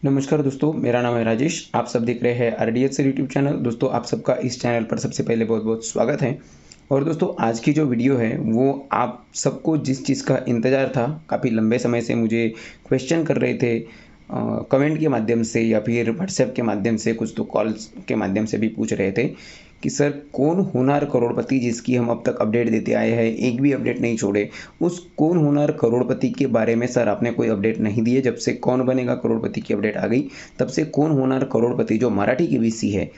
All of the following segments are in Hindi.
नमस्कार दोस्तों, मेरा नाम है राजेश। आप सब देख रहे हैं आरडीएच सर यूट्यूब चैनल। दोस्तों, आप सबका इस चैनल पर सबसे पहले बहुत बहुत स्वागत है। और दोस्तों, आज की जो वीडियो है वो आप सबको जिस चीज़ का इंतज़ार था, काफ़ी लंबे समय से मुझे क्वेश्चन कर रहे थे, कमेंट के माध्यम से या फिर व्हाट्सएप के माध्यम से, कुछ तो कॉल्स के माध्यम से भी पूछ रहे थे कि सर कौन होनार करोड़पति जिसकी हम अब तक अपडेट देते आए हैं, एक भी अपडेट नहीं छोड़े, उस कौन होनार करोड़पति के बारे में सर आपने कोई अपडेट नहीं दिए। जब से कौन बनेगा करोड़पति की अपडेट आ गई, तब से कौन होनार करोड़पति जो मराठी की वीसी है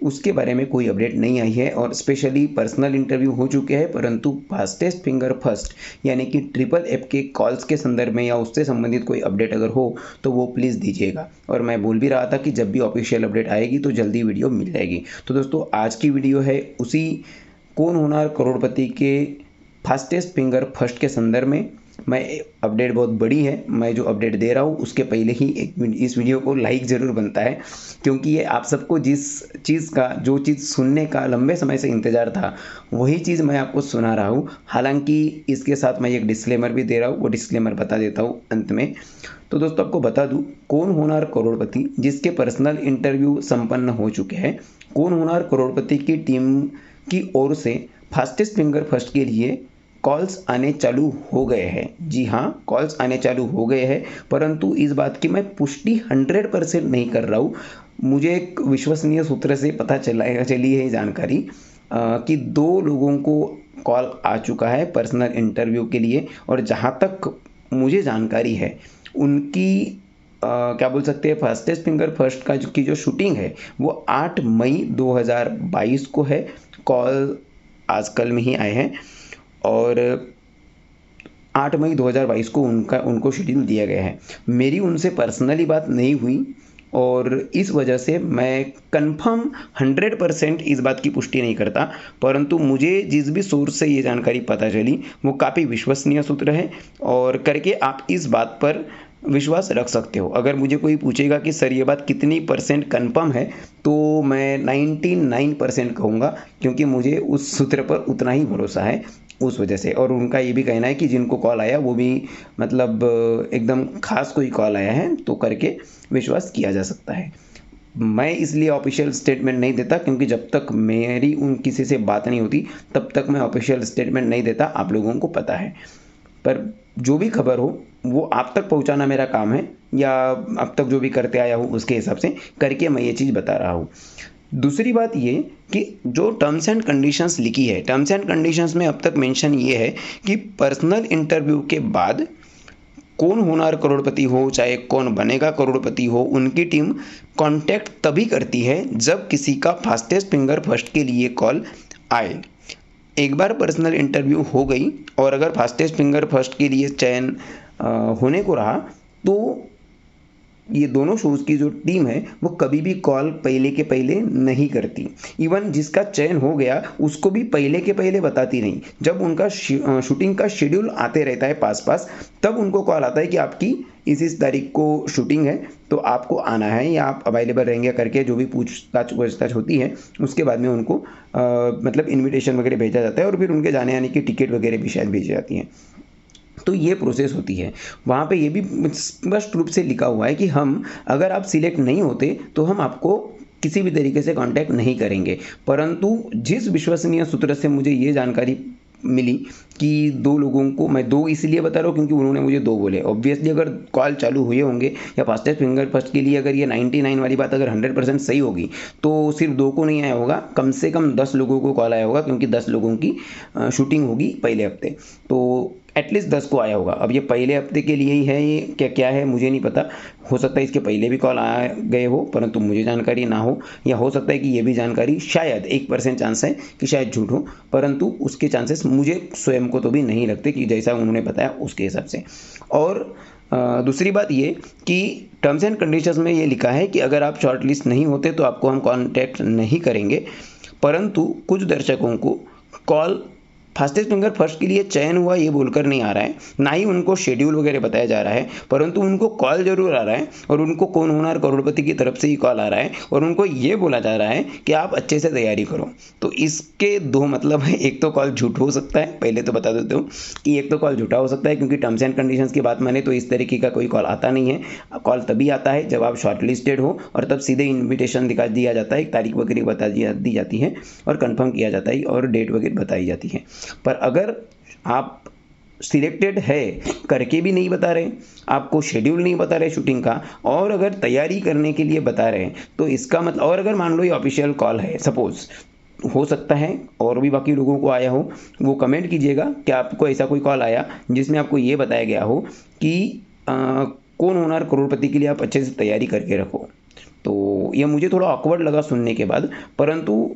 उसके बारे में कोई अपडेट नहीं आई है। और स्पेशली पर्सनल इंटरव्यू हो चुके हैं, परंतु फास्टेस्ट फिंगर फर्स्ट यानी कि ट्रिपल एप के कॉल्स के संदर्भ में या उससे संबंधित कोई अपडेट अगर हो तो वो प्लीज़ दीजिएगा। और मैं बोल भी रहा था कि जब भी ऑफिशियल अपडेट आएगी तो जल्दी वीडियो मिल जाएगी। तो दोस्तों, आज की वीडियो है उसी कौन होनार करोड़पति के फास्टेस्ट फिंगर फर्स्ट के संदर्भ में। मैं अपडेट बहुत बड़ी है, मैं जो अपडेट दे रहा हूँ उसके पहले ही इस वीडियो को लाइक ज़रूर बनता है, क्योंकि ये आप सबको जिस चीज़ का जो चीज़ सुनने का लंबे समय से इंतज़ार था वही चीज़ मैं आपको सुना रहा हूँ। हालांकि इसके साथ मैं एक डिस्क्लेमर भी दे रहा हूँ, वो डिस्क्लेमर बता देता हूँ अंत में। तो दोस्तों, आपको बता दूँ, कौन होनार करोड़पति जिसके पर्सनल इंटरव्यू संपन्न हो चुके हैं, कौन होनार करोड़पति की टीम की ओर से फास्टेस्ट फिंगर फर्स्ट के लिए कॉल्स आने चालू हो गए हैं। जी हाँ, कॉल्स आने चालू हो गए हैं, परंतु इस बात की मैं पुष्टि 100% नहीं कर रहा हूँ। मुझे एक विश्वसनीय सूत्र से पता चली है जानकारी कि 2 लोगों को कॉल आ चुका है पर्सनल इंटरव्यू के लिए। और जहाँ तक मुझे जानकारी है उनकी क्या बोल सकते हैं, फास्टेस्ट फिंगर फर्स्ट की जो शूटिंग है वो 8 मई 2022 को है। कॉल आजकल में ही आए हैं और 8 मई 2022 को उनको शेड्यूल दिया गया है। मेरी उनसे पर्सनली बात नहीं हुई और इस वजह से मैं कंफर्म 100% इस बात की पुष्टि नहीं करता, परंतु मुझे जिस भी सोर्स से ये जानकारी पता चली वो काफ़ी विश्वसनीय सूत्र है और करके आप इस बात पर विश्वास रख सकते हो। अगर मुझे कोई पूछेगा कि सर ये बात कितनी % कंफर्म है, तो मैं 99% कहूँगा, क्योंकि मुझे उस सूत्र पर उतना ही भरोसा है उस वजह से। और उनका ये भी कहना है कि जिनको कॉल आया वो भी मतलब एकदम खास कोई कॉल आया है तो करके विश्वास किया जा सकता है। मैं इसलिए ऑफिशियल स्टेटमेंट नहीं देता, क्योंकि जब तक मेरी उन किसी से बात नहीं होती तब तक मैं ऑफिशियल स्टेटमेंट नहीं देता, आप लोगों को पता है। पर जो भी खबर हो वो आप तक पहुंचाना मेरा काम है, या अब तक जो भी करते आया हूँ उसके हिसाब से करके मैं ये चीज़ बता रहा हूँ। दूसरी बात ये कि जो टर्म्स एंड कंडीशंस लिखी है, टर्म्स एंड कंडीशंस में अब तक मेंशन ये है कि पर्सनल इंटरव्यू के बाद कौन होनार करोड़पति हो चाहे कौन बनेगा करोड़पति हो, उनकी टीम कांटेक्ट तभी करती है जब किसी का फास्टेस्ट फिंगर फर्स्ट के लिए कॉल आए। एक बार पर्सनल इंटरव्यू हो गई और अगर फास्टेस्ट फिंगर फर्स्ट के लिए चयन होने को रहा, तो ये दोनों शोज़ की जो टीम है वो कभी भी कॉल पहले के पहले नहीं करती। इवन जिसका चयन हो गया उसको भी पहले के पहले बताती नहीं। जब उनका शूटिंग का शेड्यूल आते रहता है पास पास, तब उनको कॉल आता है कि आपकी इस तारीख को शूटिंग है तो आपको आना है या आप अवेलेबल रहेंगे करके जो भी पूछताछ होती है उसके बाद में उनको मतलब इन्विटेशन वगैरह भेजा जाता है और फिर उनके जाने आने की टिकट वगैरह भी शायद भेजी जाती हैं। तो ये प्रोसेस होती है। वहाँ पे ये भी स्पष्ट रूप से लिखा हुआ है कि हम अगर आप सिलेक्ट नहीं होते तो हम आपको किसी भी तरीके से कांटेक्ट नहीं करेंगे। परंतु जिस विश्वसनीय सूत्र से मुझे ये जानकारी मिली कि 2 लोगों को, मैं 2 इसलिए बता रहा हूँ क्योंकि उन्होंने मुझे 2 बोले। ऑब्वियसली अगर कॉल चालू हुए होंगे या फास्टेस्ट फिंगर फर्स्ट के लिए अगर ये 99 वाली बात अगर 100% सही होगी तो सिर्फ 2 को नहीं आया होगा, कम से कम 10 लोगों को कॉल आया होगा, क्योंकि 10 लोगों की शूटिंग होगी पहले हफ्ते, तो एटलीस्ट 10 को आया होगा। अब ये पहले हफ्ते के लिए ही है, ये क्या क्या है मुझे नहीं पता। हो सकता है इसके पहले भी कॉल आ गए हो परंतु मुझे जानकारी ना हो, या हो सकता है कि ये भी जानकारी शायद 1% चांस है कि शायद झूठ हो, परंतु उसके चांसेस मुझे स्वयं को तो भी नहीं लगते कि जैसा उन्होंने बताया उसके हिसाब से। और दूसरी बात ये कि टर्म्स एंड कंडीशंस में ये लिखा है कि अगर आप शॉर्ट लिस्ट नहीं होते तो आपको हम कॉन्टैक्ट नहीं करेंगे, परंतु कुछ दर्शकों को कॉल फास्टेस्ट फिंगर फर्स्ट के लिए चयन हुआ ये बोलकर नहीं आ रहा है, ना ही उनको शेड्यूल वगैरह बताया जा रहा है, परंतु उनको कॉल जरूर आ रहा है और उनको कौन होनहार करोड़पति की तरफ से ही कॉल आ रहा है और उनको ये बोला जा रहा है कि आप अच्छे से तैयारी करो। तो इसके दो मतलब है, एक तो कॉल झूठ हो सकता है, पहले तो बता देता हूँ कि एक तो कॉल झूठा हो सकता है, क्योंकि टर्म्स एंड कंडीशंस की बात माने तो इस तरीके का कोई कॉल आता नहीं है। कॉल तभी आता है जब आप शॉर्टलिस्टेड हो और तब सीधे इन्विटेशन दिखा दिया जाता है, एक तारीख वगैरह बता दी जाती है और कंफर्म किया जाता है और डेट वगैरह बताई जाती है। पर अगर आप सिलेक्टेड है करके भी नहीं बता रहे, आपको शेड्यूल नहीं बता रहे शूटिंग का, और अगर तैयारी करने के लिए बता रहे हैं, तो इसका मतलब, और अगर मान लो ये ऑफिशियल कॉल है, सपोज हो सकता है और भी बाकी लोगों को आया हो, वो कमेंट कीजिएगा कि आपको ऐसा कोई कॉल आया जिसमें आपको ये बताया गया हो कि कौन होनहार करोड़पति के लिए आप अच्छे से तैयारी करके रखो। तो ये मुझे थोड़ा ऑकवर्ड लगा सुनने के बाद, परंतु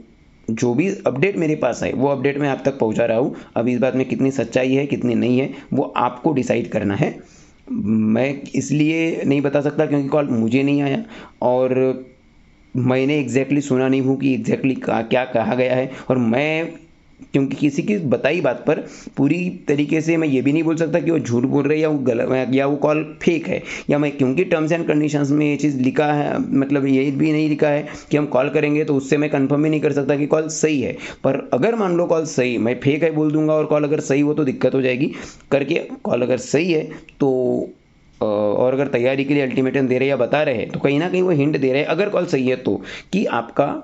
जो भी अपडेट मेरे पास है वो अपडेट मैं आप तक पहुंचा रहा हूँ। अब इस बात में कितनी सच्चाई है कितनी नहीं है वो आपको डिसाइड करना है। मैं इसलिए नहीं बता सकता क्योंकि कॉल मुझे नहीं आया और मैंने एग्जैक्टली सुना नहीं हूँ कि एग्जैक्टली क्या कहा गया है, और मैं क्योंकि किसी की बताई बात पर पूरी तरीके से मैं ये भी नहीं बोल सकता कि वो झूठ बोल रहे हैं या वो गलत या वो कॉल फेक है, या मैं क्योंकि टर्म्स एंड कंडीशंस में ये चीज़ लिखा है, मतलब ये भी नहीं लिखा है कि हम कॉल करेंगे, तो उससे मैं कंफर्म भी नहीं कर सकता कि कॉल सही है। पर अगर मान लो कॉल सही, मैं फेक है बोल दूंगा और कॉल अगर सही हो तो दिक्कत हो जाएगी करके, कॉल अगर सही है तो और अगर तैयारी के लिए अल्टीमेटम दे रहे या बता रहे हैं तो कहीं ना कहीं वो हिंट दे रहे हैं, अगर कॉल सही है तो, कि आपका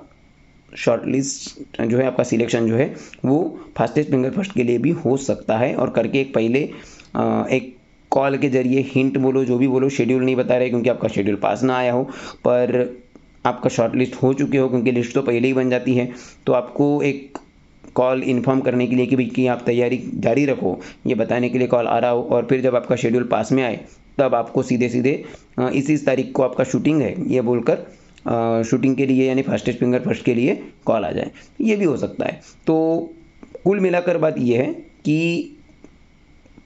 शॉर्ट लिस्ट जो है, आपका सिलेक्शन जो है वो फास्टेस्ट फिंगर फर्स्ट के लिए भी हो सकता है। और करके एक पहले एक कॉल के जरिए हिंट बोलो, जो भी बोलो, शेड्यूल नहीं बता रहे क्योंकि आपका शेड्यूल पास ना आया हो, पर आपका शॉर्ट लिस्ट हो चुके हो क्योंकि लिस्ट तो पहले ही बन जाती है, तो आपको एक कॉल इन्फॉर्म करने के लिए कि भाई कि आप तैयारी जारी रखो, ये बताने के लिए कॉल आ रहा हो, और फिर जब आपका शेड्यूल पास में आए तब आपको सीधे सीधे इसी तारीख को आपका शूटिंग है ये बोलकर शूटिंग के लिए यानी फास्टेस्ट फिंगर फर्स्ट के लिए कॉल आ जाए, ये भी हो सकता है। तो कुल मिलाकर बात ये है कि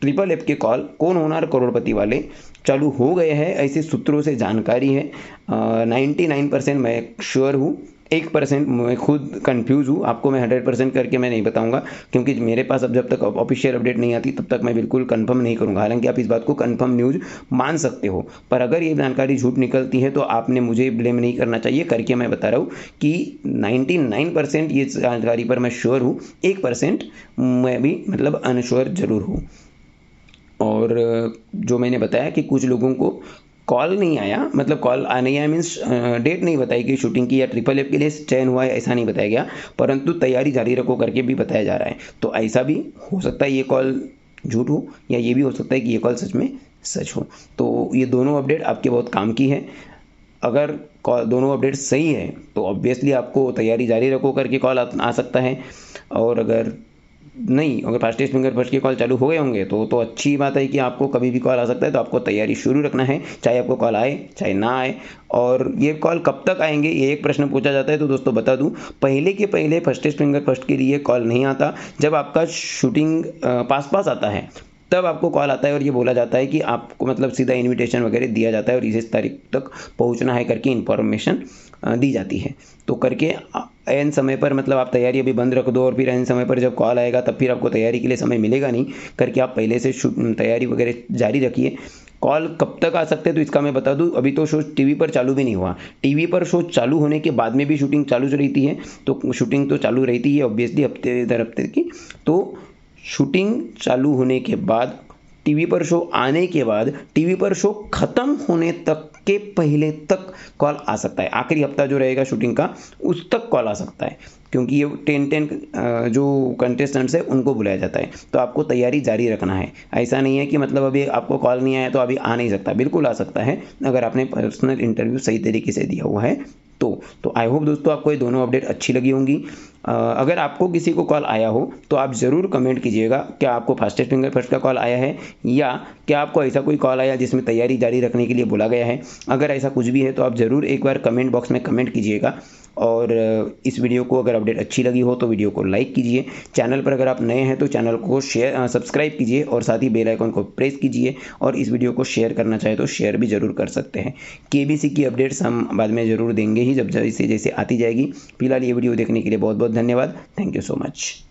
ट्रिपल एफ के कॉल कौन होनहार करोड़पति वाले चालू हो गए हैं, ऐसे सूत्रों से जानकारी है। 99% मैं श्योर हूँ, 1% मैं खुद कंफ्यूज हूँ, आपको मैं 100% करके मैं नहीं बताऊंगा क्योंकि मेरे पास अब जब तक ऑफिशियल अपडेट नहीं आती तब तक मैं बिल्कुल कंफर्म नहीं करूँगा। हालांकि आप इस बात को कंफर्म न्यूज़ मान सकते हो, पर अगर ये जानकारी झूठ निकलती है तो आपने मुझे ब्लेम नहीं करना चाहिए करके मैं बता रहा हूँ कि 99% ये जानकारी पर मैं श्योर हूँ, 1% मैं भी मतलब अनश्योर जरूर हूँ। और जो मैंने बताया कि कुछ लोगों को कॉल नहीं आया, मतलब कॉल नहीं आया मीन्स डेट नहीं बताई कि शूटिंग की या ट्रिपल एफ के लिए चयन हुआ है ऐसा नहीं बताया गया, परंतु तैयारी जारी रखो करके भी बताया जा रहा है। तो ऐसा भी हो सकता है ये कॉल झूठ हो, या ये भी हो सकता है कि ये कॉल सच में सच हो। तो ये दोनों अपडेट आपके बहुत काम की है। अगर कॉल दोनों अपडेट सही है तो ऑब्वियसली आपको तैयारी जारी रखो करके कॉल आ सकता है, और अगर नहीं, अगर फास्टेस्ट फिंगर फर्स्ट के कॉल चालू हो गए होंगे तो अच्छी बात है कि आपको कभी भी कॉल आ सकता है, तो आपको तैयारी शुरू रखना है, चाहे आपको कॉल आए चाहे ना आए। और ये कॉल कब तक आएंगे ये एक प्रश्न पूछा जाता है, तो दोस्तों बता दूं, पहले के पहले फास्टेस्ट फिंगर फर्स्ट के लिए कॉल नहीं आता, जब आपका शूटिंग पास आता है तब आपको कॉल आता है और ये बोला जाता है कि आपको मतलब सीधा इनविटेशन वगैरह दिया जाता है और इस तारीख तक पहुंचना है करके इन्फॉर्मेशन दी जाती है। तो करके एन समय पर मतलब आप तैयारी अभी बंद रख दो और फिर एन समय पर जब कॉल आएगा तब फिर आपको तैयारी के लिए समय मिलेगा नहीं करके आप पहले से तैयारी वगैरह जारी रखिए। कॉल कब तक आ सकते हैं तो इसका मैं बता दूं, अभी तो शो टीवी पर चालू भी नहीं हुआ, टीवी पर शो चालू होने के बाद में भी शूटिंग चालू रहती है, तो शूटिंग तो चालू रहती है ऑब्वियसली हफ्ते दर हफ्ते की। तो शूटिंग चालू होने के बाद, टीवी पर शो आने के बाद, टीवी पर शो खत्म होने तक के पहले तक कॉल आ सकता है, आखिरी हफ्ता जो रहेगा शूटिंग का उस तक कॉल आ सकता है, क्योंकि ये 10 जो कंटेस्टेंट्स है उनको बुलाया जाता है। तो आपको तैयारी जारी रखना है, ऐसा नहीं है कि मतलब अभी आपको कॉल नहीं आया तो अभी आ नहीं सकता, बिल्कुल आ सकता है अगर आपने पर्सनल इंटरव्यू सही तरीके से दिया हुआ है। तो आई होप दोस्तों आपको ये दोनों अपडेट अच्छी लगी होंगी। अगर आपको किसी को कॉल आया हो तो आप ज़रूर कमेंट कीजिएगा, क्या आपको फास्टेस्ट फिंगर फर्स्ट का कॉल आया है, या क्या आपको ऐसा कोई कॉल आया जिसमें तैयारी जारी रखने के लिए बोला गया है। अगर ऐसा कुछ भी है तो आप ज़रूर एक बार कमेंट बॉक्स में कमेंट कीजिएगा। और इस वीडियो को अगर अपडेट अच्छी लगी हो तो वीडियो को लाइक कीजिए, चैनल पर अगर आप नए हैं तो चैनल को सब्सक्राइब कीजिए और साथ ही बेल आइकन को प्रेस कीजिए, और इस वीडियो को शेयर करना चाहे तो शेयर भी ज़रूर कर सकते हैं। केबीसी की अपडेट्स हम बाद में ज़रूर देंगे ही जब जैसे जैसे आती जाएगी। फिलहाल ये वीडियो देखने के लिए बहुत बहुत धन्यवाद। Thank you so much.